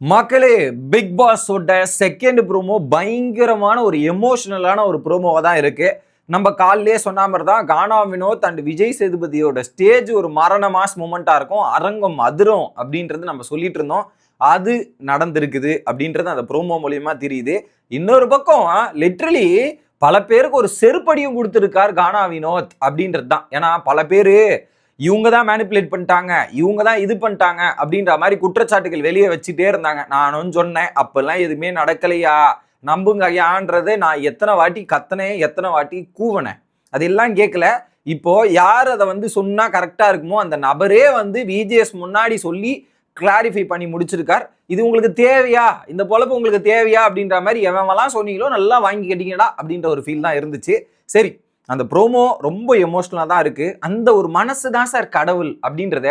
மக்களே, big பாஸோட second promo பயங்கரமான ஒரு எமோஷனலான ஒரு ப்ரோமோவா தான் இருக்கு. நம்ம காலையிலே சொன்ன மாதிரி தான் கானா வினோத் அண்ட் விஜய் சேதுபதியோட ஸ்டேஜ் ஒரு மரண மாஸ் மூமெண்டா இருக்கும். அரங்கம் அதிரும் அப்படின்றது நம்ம சொல்லிட்டு இருந்தோம். அது நடந்திருக்குது அப்படின்றது அந்த ப்ரோமோ மூலியமா தெரியுது. இன்னொரு பக்கம் லிட்ரலி பல பேருக்கு ஒரு செருப்படியும் கொடுத்துருக்கார் கானா வினோத் அப்படின்றது தான். ஏன்னா பல பேரு இவங்க தான் மேனிப்புலேட் பண்ணிட்டாங்க, இவங்க தான் இது பண்ணிட்டாங்க அப்படின்ற மாதிரி குற்றச்சாட்டுகள் வெளியே வச்சுட்டே இருந்தாங்க. நானும் சொன்னேன், அப்பெல்லாம் எதுவுமே நடக்கலையா, நம்புங்க ஐயான்றதை நான் எத்தனை வாட்டி கத்தனேன், எத்தனை வாட்டி கூவனேன், அதெல்லாம் கேட்கல. இப்போ யார் அதை சொன்னா கரெக்டா இருக்குமோ அந்த நபரே விஜிஎஸ் முன்னாடி சொல்லி கிளாரிஃபை பண்ணி முடிச்சிருக்கார். இது உங்களுக்கு தேவையா, இந்த பொழப்பு உங்களுக்கு தேவையா அப்படின்ற மாதிரி எவன்லாம் சொன்னீங்களோ நல்லா வாங்கி கேட்டீங்கடா அப்படின்ற ஒரு ஃபீல் தான் இருந்துச்சு. சரி, அந்த ப்ரோமோ ரொம்ப எமோஷனலா தான் இருக்கு. அந்த ஒரு மனசு தான் சார் கடவுள் அப்படின்றத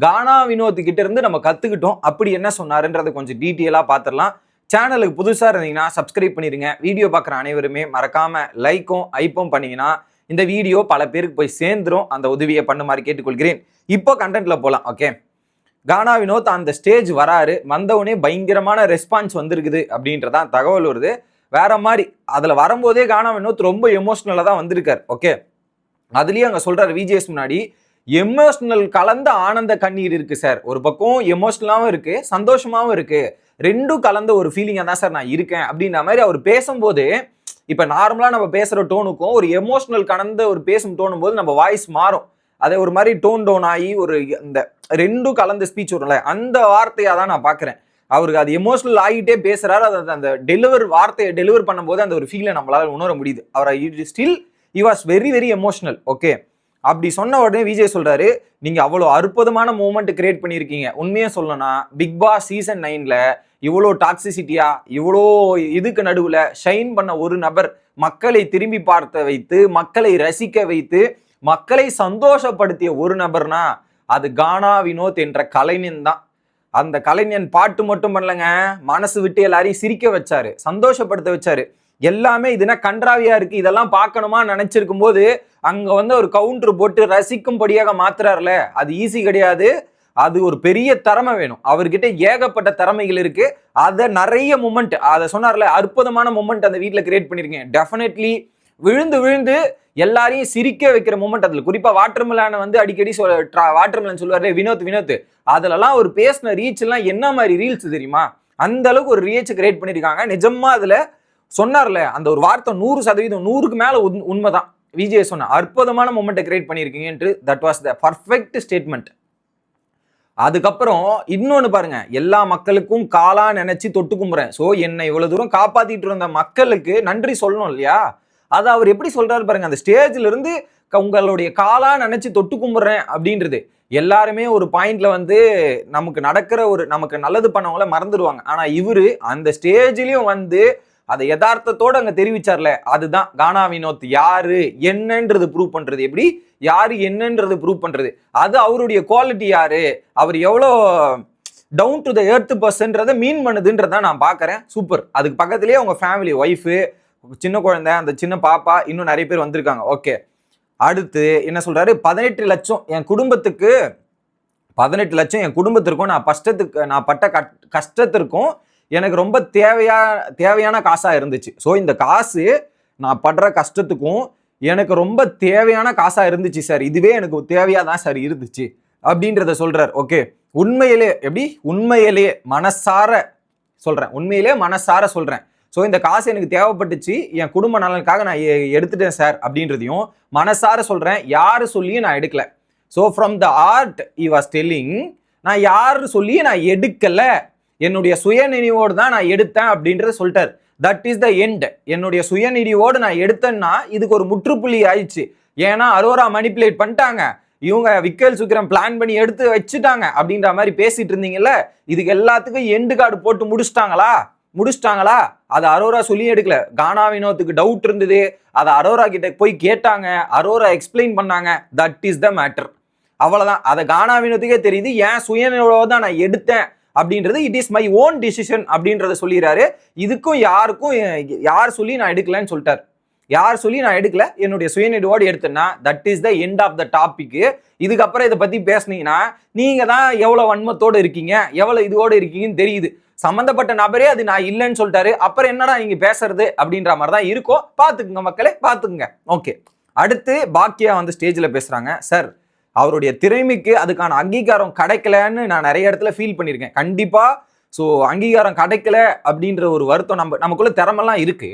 கானா வினோத் கிட்ட இருந்து நம்ம கத்துக்கிட்டோம். அப்படி என்ன சொன்னாருன்றதை கொஞ்சம் டீட்டெயிலா பார்த்துடலாம். சேனலுக்கு புதுசா இருந்தீங்கன்னா சப்ஸ்கிரைப் பண்ணிருங்க. வீடியோ பார்க்குற அனைவருமே மறக்காம லைக்கும் ஐப்பும் பண்ணீங்கன்னா இந்த வீடியோ பல பேருக்கு போய் சேர்ந்துரும். அந்த உதவியை பண்ணுமாறு கேட்டுக்கொள்கிறேன். இப்போ கண்டென்ட்ல போலாம். ஓகே, கானா வினோத் அந்த ஸ்டேஜ் வராரு. வந்தவுடனே பயங்கரமான ரெஸ்பான்ஸ் வந்திருக்குது அப்படின்றதான் தகவல் வருது. வேற மாதிரி அதுல வரும்போதே கானா வினோத் ரொம்ப எமோஷனலா தான் வந்திருக்காரு. ஓகே, அதுலயும் அங்க சொல்றாரு விஜிஎஸ் முன்னாடி, எமோஷனல் கலந்த ஆனந்த கண்ணீர் இருக்கு சார். ஒரு பக்கம் எமோஷனலாவும் இருக்கு, சந்தோஷமாவும் இருக்கு, ரெண்டும் கலந்த ஒரு ஃபீலிங்கா தான் சார் நான் இருக்கேன் அப்படின்ற மாதிரி அவர் பேசும்போது, இப்ப நார்மலா நம்ம பேசுற டோனுக்கும் ஒரு எமோஷனல் கலந்த ஒரு பேசும் டோனும் போது நம்ம வாய்ஸ் மாறும். அதை ஒரு மாதிரி டோன் டவுன் ஆகி ஒரு இந்த ரெண்டும் கலந்த ஸ்பீச் வரும்ல, அந்த வார்த்தையா தான் நான் பாக்குறேன். அவருக்கு அது எமோஷனல் ஆகிட்டே பேசுறாரு. அந்த வார்த்தையை டெலிவர் பண்ணும்போது அந்த ஒரு ஃபீலை நம்மளால உணர முடியுது. அவர் still he was very very emotional. Okay, அப்படி சொன்ன உடனே விஜய் சொல்றாரு, நீங்க அவ்வளோ அற்புதமான மூமெண்ட் கிரியேட் பண்ணியிருக்கீங்க. உண்மையா சொல்லணும்னா பிக் பாஸ் சீசன் 9ல இவ்வளோ டாக்ஸிசிட்டியா, இவ்வளோ இதுக்கு நடுவுல ஷைன் பண்ண ஒரு நபர், மக்களை திரும்பி பார்த்த வைத்து, மக்களை ரசிக்க வைத்து, மக்களை சந்தோஷப்படுத்திய ஒரு நபர்னா அது கானா வினோத் என்ற கலைஞன் தான். அந்த கலைஞன் பாட்டு மட்டும் பண்ணலங்க, மனசு விட்டு எல்லாரையும் சிரிக்க வச்சாரு, சந்தோஷப்படுத்த வச்சாரு. எல்லாமே இதுனா கன்றாவியா இருக்கு, இதெல்லாம் பார்க்கணுமா நினைச்சிருக்கும் போது அங்க ஒரு கவுண்டர் போட்டு ரசிக்கும்படியாக மாத்துறாருல, அது ஈஸி கிடையாது. அது ஒரு பெரிய திறமை வேணும். அவர்கிட்ட ஏகப்பட்ட திறமைகள் இருக்கு. அதை நிறைய மூமெண்ட், அதை சொன்னார்ல, அற்புதமான மூமெண்ட் அந்த வீட்டில் கிரியேட் பண்ணிருக்கேன். டெஃபினெட்லி விழுந்து விழுந்து எல்லாரையும் சிரிக்க வைக்கிற மூமெண்ட் அதுல. குறிப்பா வாட்டர்மெலான அடிக்கடி வாட்டர்மெலன் சொல்லுவாரு வினோத் வினோத், அதுலலாம் ஒரு பேசின ரீச் எல்லாம் என்ன மாதிரி ரீல்ஸ் தெரியுமா, அந்த அளவுக்கு ஒரு ரீச் கிரியேட் பண்ணிருக்காங்க. நிஜமா அதுல சொன்னார்ல அந்த ஒரு வார்த்தை 100%, 100க்கு மேல உண்மைதான். விஜய் சொன்ன அற்புதமான மூமெண்ட்டை கிரியேட் பண்ணிருக்கீங்க. That was the perfect statement. அதுக்கப்புறம் இன்னொன்னு பாருங்க, எல்லா மக்களுக்கும் காலா நினைச்சு தொட்டு கும்புறேன். சோ என்னை இவ்வளவு தூரம் காப்பாத்திட்டு இருந்த மக்களுக்கு நன்றி சொல்லணும் இல்லையா? அதை அவர் எப்படி சொல்றாரு பாருங்க. அந்த ஸ்டேஜ்ல இருந்து உங்களுடைய காலா நினைச்சு தொட்டு கும்பிடுறேன் அப்படின்றது. எல்லாருமே ஒரு பாயிண்ட்ல நமக்கு நல்லது பண்ணவங்கள மறந்துடுவாங்க. ஆனா இவரு அந்த ஸ்டேஜ்லயும் அதை யதார்த்தத்தோட அங்க தெரிவிச்சார்ல, அதுதான் கானா வினோத் யாரு என்னன்றது ப்ரூவ் பண்றது. எப்படி யாரு என்னன்றது ப்ரூவ் பண்றது, அது அவருடைய குவாலிட்டி. யாரு அவர் எவ்வளோ டவுன் டு த எர்த் பர்சன்றதை மீன் பண்ணுதுன்றதான் நான் பாக்குறேன். சூப்பர். அதுக்கு பக்கத்திலேயே அவங்க ஃபேமிலி, ஒய்ஃபு, சின்ன குழந்தை, அந்த சின்ன பாப்பா, இன்னும் நிறைய பேர் வந்திருக்காங்க. ஓகே, அடுத்து என்ன சொல்றாரு, 18 லட்சம் என் குடும்பத்துக்கு, 18 லட்சம் என் குடும்பத்திற்கும், நான் பட்ட கஷ்டத்திற்கும் எனக்கு ரொம்ப தேவையான காசா இருந்துச்சு. ஸோ இந்த காசு நான் படுற கஷ்டத்துக்கும் எனக்கு ரொம்ப தேவையான காசா இருந்துச்சு சார். இதுவே எனக்கு தேவையா தான் சார் இருந்துச்சு அப்படின்றத சொல்றார். ஓகே, உண்மையிலே மனசார சொல்றேன். ஸோ இந்த காசு எனக்கு தேவைப்பட்டுச்சு, என் குடும்ப நலனுக்காக நான் எடுத்துட்டேன் சார் அப்படின்றதையும் மனசார சொல்றேன். யாரு சொல்லியும் நான் எடுக்கல. So from the art he was telling, நான் யாரு சொல்லியும் நான் எடுக்கல, என்னுடைய சுயநினைவோடு தான் நான் எடுத்தேன் அப்படின்றத சொல்லிட்டார். That is the end. என்னுடைய சுயநினைவோடு நான் எடுத்தேன்னா இதுக்கு ஒரு முற்றுப்புள்ளி ஆயிடுச்சு. ஏன்னா அரோரா மனிப்புலேட் பண்ணிட்டாங்க, இவங்க விக்கல் சுக்கிரம் பிளான் பண்ணி எடுத்து வச்சுட்டாங்க அப்படின்ற மாதிரி பேசிட்டு இருந்தீங்கல்ல, இதுக்கு எல்லாத்துக்கும் எண்டு கார்டு போட்டு முடிச்சிட்டாங்களா? அதை அரோரா சொல்லி எடுக்கல. கானா வினோத்துக்கு டவுட் இருந்தது, அதை அரோரா கிட்ட போய் கேட்டாங்க, அரோரா எக்ஸ்பிளைன் பண்ணாங்க. That is the matter. அவ்வளவுதான். அதை கானா வினோத்துக்கே தெரியுது, ஏன் சுயநினைவோட தான் நான் எடுத்தேன் அப்படின்றது. It is my own decision அப்படின்றத சொல்லிடுறாரு. இதுக்கும் யார் சொல்லி நான் எடுக்கலன்னு சொல்லிட்டார். யார் சொல்லி நான் எடுக்கல, என்னுடைய சுயநினைவோடு எடுத்தேன்னா that is the end of the topic. இதுக்கப்புறம் இதை பத்தி பேசுனீங்கன்னா நீங்க தான் எவ்வளவு வன்மத்தோடு இருக்கீங்க, எவ்வளவு இதோடு இருக்கீங்கன்னு தெரியுது. சம்பந்தப்பட்ட நபரே அது நான் இல்லைன்னு சொல்லிட்டாரு, அப்புறம் என்னடா நீங்க பேசுறது அப்படின்ற மாதிரி தான் இருக்கும். பாத்துக்குங்க மக்களே, பாத்துக்குங்க. ஓகே, அடுத்து பாக்கியா வந்து ஸ்டேஜ்ல பேசுறாங்க. சார், அவருடைய திறமைக்கு அதுக்கான அங்கீகாரம் கிடைக்கலன்னு நான் நிறைய இடத்துல ஃபீல் பண்ணியிருக்கேன். கண்டிப்பா ஸோ அங்கீகாரம் கிடைக்கல அப்படின்ற ஒரு வருத்தம் நமக்குள்ள திறமெல்லாம் இருக்கு.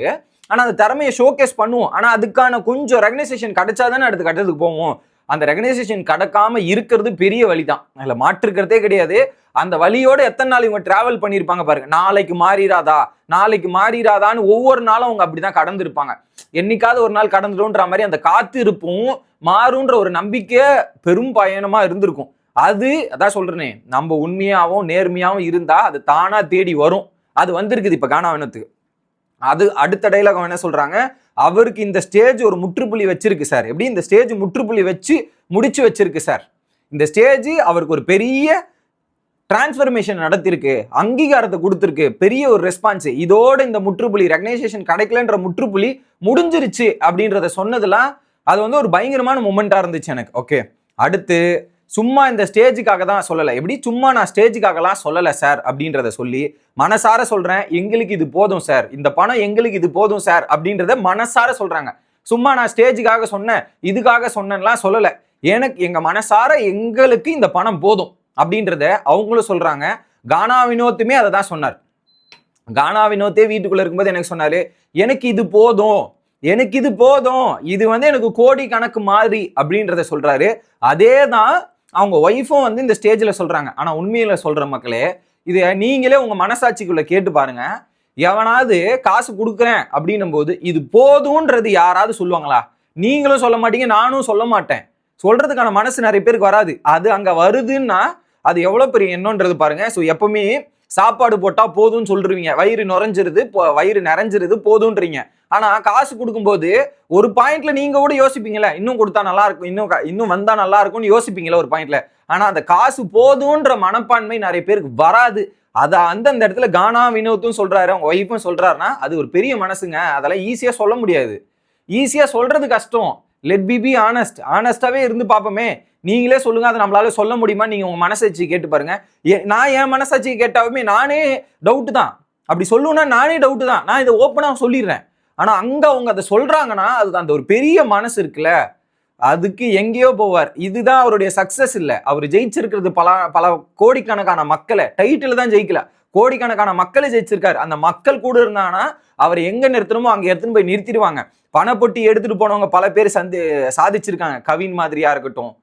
ஆனா அந்த திறமையை ஷோகேஸ் பண்ணுவோம். ஆனா அதுக்கான கொஞ்சம் ரெகனைசேஷன் கிடைச்சாதானே அடுத்த கட்டத்துக்கு போவோம். அந்த ரெகனைசேஷன் கிடைக்காம இருக்கிறது பெரிய வழி தான், அதுல மாற்றுக்கிறதே கிடையாது. அந்த வழியோட எத்தனை நாள் இவங்க டிராவல் பண்ணியிருப்பாங்க பாருங்க. நாளைக்கு மாறிடாதான்னு ஒவ்வொரு நாளும் அவங்க அப்படிதான் கடந்திருப்பாங்க. என்னைக்காவது ஒரு நாள் கடந்துடும்ன்ற மாதிரி அந்த காத்து இருப்பும் மாறுன்ற ஒரு நம்பிக்கை பெரும் பயணமா இருந்திருக்கும். அதான் சொல்றேனே, நம்ம உண்மையாவும் நேர்மையாவும் இருந்தா அது தானா தேடி வரும். அது வந்திருக்குது இப்ப கானா வினோத்துக்கு. அது அடுத்த டைலாக் என்ன சொல்றாங்க, அவருக்கு இந்த ஸ்டேஜ் ஒரு முற்றுப்புள்ளி வச்சிருக்கு சார். எப்படி இந்த ஸ்டேஜ் முற்றுப்புள்ளி வச்சு முடிச்சு வச்சிருக்கு சார். இந்த ஸ்டேஜ் அவருக்கு ஒரு பெரிய டிரான்ஸ்ஃபர்மேஷன் நடத்திருக்கு, அங்கீகாரத்தை கொடுத்திருக்கு, பெரிய ஒரு ரெஸ்பான்ஸ். இதோட இந்த முற்றுப்புள்ளி ரெகனைசேஷன் கிடைக்கலன்ற முற்றுப்புள்ளி முடிஞ்சிருச்சு அப்படின்றத சொன்னதெல்லாம் அது வந்து ஒரு பயங்கரமான மொமெண்டா இருந்துச்சு எனக்கு. ஓகே, அடுத்து சும்மா இந்த ஸ்டேஜுக்காக தான் சொல்லலை. எப்படி சும்மா நான் ஸ்டேஜுக்காகலாம் சொல்லலை சார் அப்படின்றத சொல்லி மனசார சொல்றேன், எங்களுக்கு இது போதும் சார், இந்த பணம் எங்களுக்கு இது போதும் சார் அப்படின்றத மனசார சொல்றாங்க. சும்மா நான் ஸ்டேஜுக்காக சொன்னேன், இதுக்காக சொன்னேன்லாம் சொல்லலை. எனக்கு எங்க மனசார எங்களுக்கு இந்த பணம் போதும் அப்படின்றத அவங்களும் சொல்றாங்க. கானா வினோத்துமே அதை தான் சொன்னார். கானா வினோத்தே வீட்டுக்குள்ள இருக்கும்போது எனக்கு சொன்னாரு, எனக்கு இது போதும், இது வந்து எனக்கு கோடி கணக்கு மாதிரி அப்படின்றத சொல்றாரு. அதே தான் அவங்க ஒய்ஃபும் வந்து இந்த ஸ்டேஜ்ல சொல்றாங்க. ஆனா உண்மையில சொல்ற மக்களே, இது நீங்களே உங்க மனசாட்சிக்குள்ள கேட்டு பாருங்க. எவனாவது காசு கொடுக்குறேன் அப்படின்னும் போது இது போதும்ன்றது யாராவது சொல்லுவாங்களா? நீங்களும் சொல்ல மாட்டீங்க, நானும் சொல்ல மாட்டேன். சொல்றதுக்கான மனசு நிறைய பேருக்கு வராது. அது அங்க வருதுன்னா அது எவ்வளவு பெரிய எண்ணம்ன்றது பாருங்க. ஸோ எப்பவுமே சாப்பாடு போட்டா போதும்னு சொல்றீங்க, வயிறு நிறைஞ்சிருது போதும்ன்றீங்க. ஆனா காசு கொடுக்கும்போது ஒரு பாயிண்ட்ல நீங்க கூட யோசிப்பீங்களா, இன்னும் கொடுத்தா நல்லா இருக்கும், இன்னும் வந்தா நல்லா இருக்கும்னு யோசிப்பீங்களா ஒரு பாயிண்ட்ல. ஆனா அந்த காசு போதும்ன்ற மனப்பான்மை நிறைய பேருக்கு வராது. அதை அந்த இடத்துல கானா வினோத்தும் சொல்றாரு, அவங்க ஒய்ஃபும் சொல்றாருன்னா அது ஒரு பெரிய மனசுங்க. அதெல்லாம் ஈஸியா சொல்ல முடியாது, ஈஸியா சொல்றது கஷ்டம். லெட் பி ஆனஸ்டாவே இருந்து பார்ப்போமே. நீங்களே சொல்லுங்க, அதை நம்மளால சொல்ல முடியுமா? நீங்க உங்க மனசாட்சி கேட்டு பாருங்க. நான் என் மனசாட்சி கேட்டாலுமே நானே டவுட் தான். அப்படி சொல்லுவேன்னா நானே டவுட் தான். நான் இதை ஓப்பனா சொல்லிடுறேன். ஆனா அங்க அவங்க அதை சொல்றாங்கன்னா அது அந்த ஒரு பெரிய மனசு இருக்குல்ல, அதுக்கு எங்கேயோ போவார். இதுதான் அவருடைய சக்சஸ் இல்ல. அவர் ஜெயிச்சிருக்கிறது பல கோடிக்கணக்கான மக்களை, டைட்டில் தான் ஜெயிக்கல, கோடிக்கணக்கான மக்களை ஜெயிச்சிருக்காரு. அந்த மக்கள் கூட இருந்தாங்கன்னா அவர் எங்க நிறுத்தணுமோ அங்க எடுத்துன்னு போய் நிறுத்திடுவாங்க. பணப்பொட்டி எடுத்துட்டு போனவங்க பல பேர் சாதிச்சிருக்காங்க. கவின் மாதிரியா இருக்கட்டும்.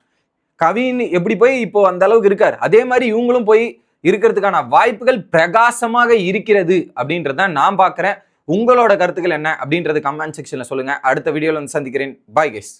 கவின் எப்படி போய் இப்போ அந்த அளவுக்கு இருக்காரு, அதே மாதிரி இவங்களும் போய் இருக்கிறதுக்கான வாய்ப்புகள் பிரகாசமாக இருக்கிறது அப்படின்றத நான் பார்க்கிறேன். உங்களோட கருத்துக்கள் என்ன அப்படின்றது கமெண்ட் செக்ஷன்ல சொல்லுங்க. அடுத்த வீடியோல வந்து சந்திக்கிறேன். Bye guys.